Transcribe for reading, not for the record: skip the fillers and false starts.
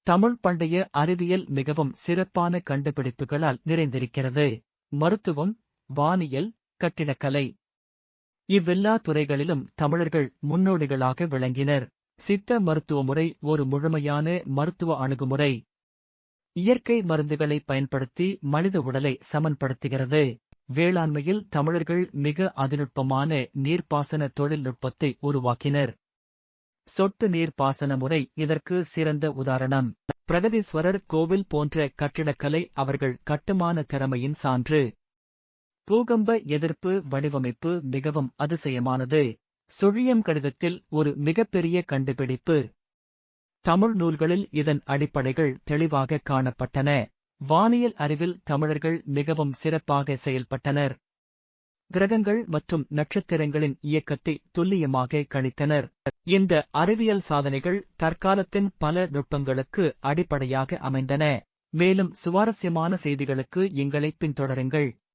தமிழ் பண்டைய அறிவியல் மிகவும் சிறப்பான கண்டுபிடிப்புகளால் நிறைந்திருக்கிறது. மருத்துவம், வானியல், கட்டிடக்கலை இவ்வெல்லா துறைகளிலும் தமிழர்கள் முன்னோடிகளாக விளங்கினர். சித்த மருத்துவ முறை ஒரு முழுமையான மருத்துவ அணுகுமுறை. இயற்கை மருந்துகளை பயன்படுத்தி மனித உடலை சமன்படுத்துகிறது. வேளாண்மையில் தமிழர்கள் மிக அதிநுட்பமான நீர்ப்பாசன தொழில்நுட்பத்தை உருவாக்கினர். சொட்டு நீர் பாசன முறை இதற்கு சிறந்த உதாரணம். பிரகதீஸ்வரர் கோவில் போன்ற கட்டிடக்கலை அவர்கள் கட்டுமான திறமையின் சான்று. பூகம்ப எதிர்ப்பு வடிவமைப்பு மிகவும் அதிசயமானது. சுழியம் கடிதத்தில் ஒரு மிகப்பெரிய கண்டுபிடிப்பு. தமிழ் நூல்களில் இதன் அடிப்படைகள் தெளிவாக காணப்பட்டன. வானியல் அறிவில் தமிழர்கள் மிகவும் சிறப்பாக செயல்பட்டனர். கிரகங்கள் மற்றும் நட்சத்திரங்களின் இயக்கத்தை துல்லியமாக கணித்தனர். இந்த அறிவியல் சாதனைகள் தற்காலத்தின் பல நுட்பங்களுக்கு அடிப்படையாக அமைந்தன. மேலும் சுவாரஸ்யமான செய்திகளுக்கு எங்களை பின்தொடருங்கள்.